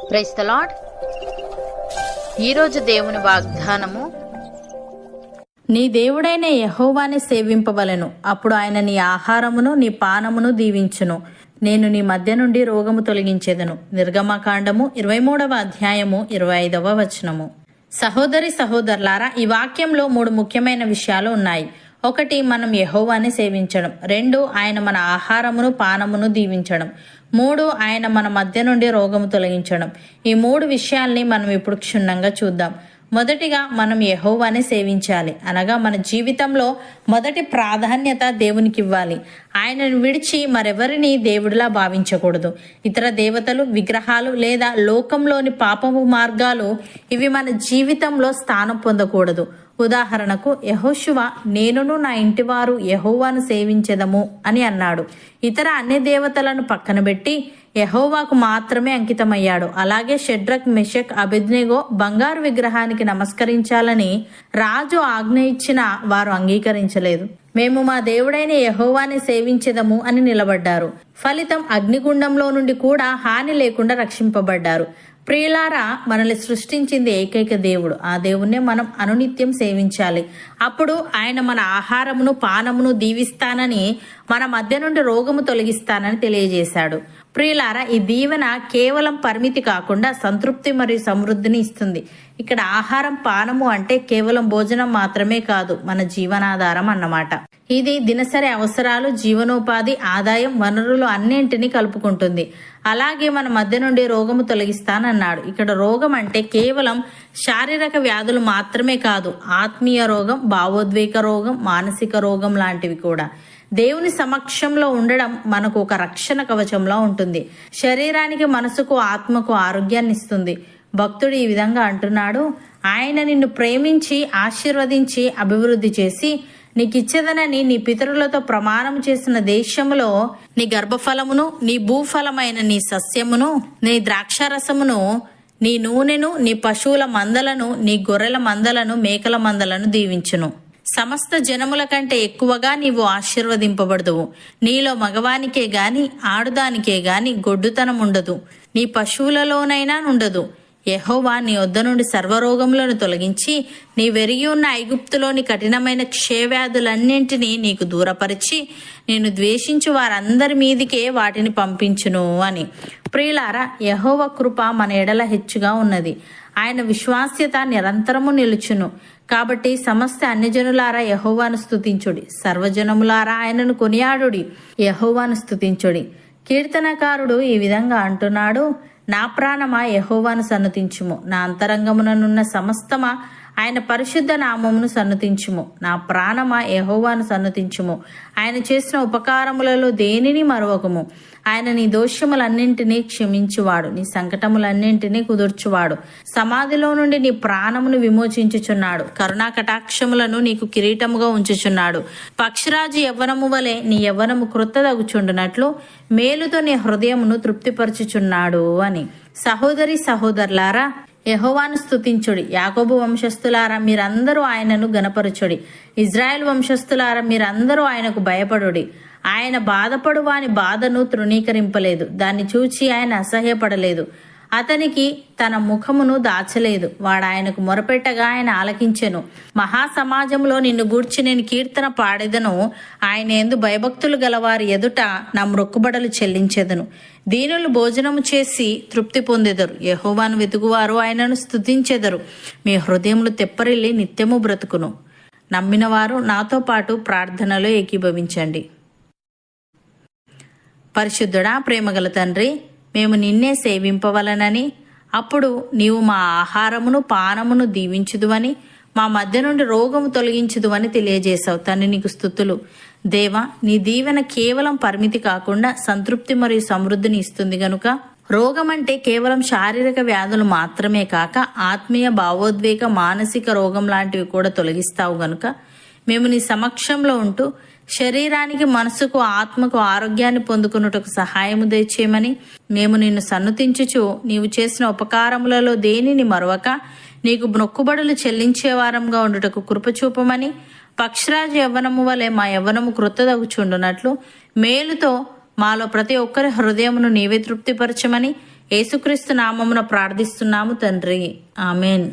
Praise the lord. ఈరోజు దేవుని వాగ్దానము, నీ దేవుడైన యెహోవాని సేవింపవలెను, అప్పుడు ఆయన నీ ఆహారమును నీ పానమును దీవించును. నేను నీ మధ్య నుండి రోగము తొలగించెదను. నిర్గమకాండము 23వ అధ్యాయము 25వ వచనము. సహోదరి సహోదరులారా, ఈ వాక్యంలో 3 ముఖ్యమైన విషయాలు ఉన్నాయి. 1, మనం యెహోవాని సేవించడం. 2, ఆయన మన ఆహారమును పానమును దీవించడం. 3, ఆయన మన మధ్య నుండి రోగము తొలగించడం. ఈ 3 విషయాల్ని మనం ఇప్పుడు క్షుణ్ణంగా చూద్దాం. మొదటిగా, మనం యెహోవాని సేవించాలి. అనగా మన జీవితంలో మొదటి ప్రాధాన్యత దేవునికి ఇవ్వాలి. ఆయనను విడిచి మరెవరిని దేవుడిలా భావించకూడదు. ఇతర దేవతలు, విగ్రహాలు లేదా లోకంలోని పాపపు మార్గాలు ఇవి మన జీవితంలో స్థానం పొందకూడదు. ఉదాహరణకు, యెహోషువ నేనును నా ఇంటివారు యెహోవాను సేవించెదము అని అన్నాడు. ఇతర అన్ని దేవతలను పక్కన పెట్టి యెహోవాకు మాత్రమే అంకితమయ్యాడు. అలాగే షడ్రక్, మెషక్, అబేద్నెగో బంగారు విగ్రహానికి నమస్కరించాలని రాజు ఆజ్ఞ ఇచ్చినా వారు అంగీకరించలేదు. మేము మా దేవుడైన యెహోవాని సేవించెదము అని నిలబడ్డారు. ఫలితం, అగ్నిగుండంలో నుండి కూడా హాని లేకుండా రక్షింపబడ్డారు. ప్రియులారా, మనల్ని సృష్టించింది ఏకైక దేవుడు. ఆ దేవుణ్ణే మనం అనునిత్యం సేవించాలి. అప్పుడు ఆయన మన ఆహారమును పానమును దీవిస్తానని, మన మధ్య నుండి రోగము తొలగిస్తానని తెలియజేశాడు. ప్రియులారా, ఈ దీవెన కేవలం పరిమితి కాకుండా సంతృప్తి మరియు సమృద్ధిని ఇస్తుంది. ఇక్కడ ఆహారం పానము అంటే కేవలం భోజనం మాత్రమే కాదు, మన జీవనాధారం అన్నమాట. ఇది దినసరి అవసరాలు, జీవనోపాధి, ఆదాయం, వనరులు అన్నింటినీ కలుపుకుంటుంది. అలాగే మన మధ్య నుండి రోగము తొలగిస్తానన్నాడు. ఇక్కడ రోగం అంటే కేవలం శారీరక వ్యాధులు మాత్రమే కాదు, ఆత్మీయ రోగం, భావోద్వేగ రోగం, మానసిక రోగం లాంటివి కూడా. దేవుని సమక్షంలో ఉండడం మనకు ఒక రక్షణ కవచంలా ఉంటుంది. శరీరానికి, మనసుకు, ఆత్మకు ఆరోగ్యాన్ని ఇస్తుంది. భక్తుడు ఈ విధంగా అంటున్నాడు, ఆయన నిన్ను ప్రేమించి ఆశీర్వదించి అభివృద్ధి చేసి నీకిచ్చేదనని నీ పితరులతో ప్రమాణం చేసిన దేశములో నీ గర్భఫలమును, నీ భూఫలమైన నీ సస్యమును, నీ ద్రాక్షారసమును, నీ నూనెను, నీ పశువుల మందలను, నీ గొర్రెల మందలను, మేకల మందలను దీవించును. సమస్త జనముల కంటే ఎక్కువగా నీవు ఆశీర్వదింపబడదువు. నీలో మగవానికే గాని ఆడుదానికే గాని గొడ్డుతనం ఉండదు, నీ పశువులలోనైనా ఉండదు. యెహోవా నీ వద్ద నుండి సర్వరోగములను తొలగించి నీ వెరిగి ఉన్న ఐగుప్తులోని కఠినమైన క్షయవ్యాధులన్నింటినీ నీకు దూరపరిచి నేను ద్వేషించు వారందరి మీదికే వాటిని పంపించును అని. ప్రియులారా, యెహోవా కృప మన ఎడల హెచ్చుగా ఉన్నది. ఆయన విశ్వాస్యత నిరంతరము నిలుచును. కాబట్టి సమస్త అన్యజనులారా యెహోవాను స్తుతించుడి, సర్వజనములారా ఆయనను కొనియాడుడి, యెహోవాను స్తుతించుడి. కీర్తనకారుడు ఈ విధంగా అంటున్నాడు, నా ప్రాణమా యెహోవాను సన్నుతించుము, నా అంతరంగముననున్న సమస్తమా ఆయన పరిశుద్ధ నామమును సన్నుతించుము. నా ప్రాణమా యెహోవాను సన్నుతించుము, ఆయన చేసిన ఉపకారములలో దేనిని మరువకము. ఆయన నీ దోషములన్నింటినీ క్షమించువాడు, నీ సంకటములన్నింటినీ కుదుర్చువాడు. సమాధిలో నుండి నీ ప్రాణమును విమోచించుచున్నాడు, కరుణా కటాక్షములను నీకు కిరీటముగా ఉంచుచున్నాడు. పక్షిరాజు యవ్వనము వలె నీ యవ్వనము క్రొత్తదగుచుండునట్లు మేలుతో నీ హృదయమును తృప్తిపరచుచున్నాడు అని. సహోదరి సహోదరులారా, యెహోవాను స్తుతించుడి. యాకోబు వంశస్థులారా, మీరందరూ ఆయనను గణపరచుడి. ఇజ్రాయెల్ వంశస్థులారా, మీరందరూ ఆయనకు భయపడుడి. ఆయన బాధపడు వాని బాధను తృణీకరింపలేదు, దాన్ని చూచి ఆయన అసహ్యపడలేదు. అతనికి తన ముఖమును దాచలేదు. వాడు ఆయనకు మొరపెట్టగా ఆయన ఆలకించెను. మహాసమాజంలో నిన్ను గూర్చి నేను కీర్తన పాడెదను. ఆయన యందు భయభక్తులు గలవారి ఎదుట నా మ్రొక్కుబడులు చెల్లించెదను. దీనులు భోజనము చేసి తృప్తి పొందెదరు. యెహోవాను వెతుకువారు ఆయనను స్తుతించెదరు. మీ హృదయములు తెప్పరిల్లి నిత్యము బ్రతుకును. నమ్మిన వారు నాతో పాటు ప్రార్థనలో ఏకీభవించండి. పరిశుద్ధుడా, ప్రేమగల తండ్రి, మేము నిన్నే సేవింపవలనని, అప్పుడు నీవు మా ఆహారమును పానమును దీవించుదువని, మా మధ్య నుండి రోగము తొలగించుదువని తెలియజేశావు. తండ్రి, నీకు స్తుతులు. దేవా, నీ దీవెన కేవలం పరిమితి కాకుండా సంతృప్తి మరియు సమృద్ధిని ఇస్తుంది గనుక రోగం అంటే కేవలం శారీరక వ్యాధులు మాత్రమే కాక ఆత్మీయ, భావోద్వేగ, మానసిక రోగం లాంటివి కూడా తొలగిస్తావు గనుక మేము నీ సమక్షంలో ఉంటూ శరీరానికి, మనసుకు, ఆత్మకు ఆరోగ్యాన్ని పొందుకున్నటకు సహాయము దయచేయమని మేము నిన్ను సన్నుతించుచు నీవు చేసిన ఉపకారములలో దేనిని మరవక నీకు మొక్కుబడులు చెల్లించే వారంగా ఉండుటకు కృపచూపమని, పక్షిరాజు యవ్వనము వలె మా యవ్వనము క్రొత్తదగుచుండునట్లు మేలుతో మాలో ప్రతి ఒక్కరి హృదయమును నీవే తృప్తిపరచమని యేసుక్రీస్తు నామమున ప్రార్థిస్తున్నాము తండ్రి. ఆమెన్.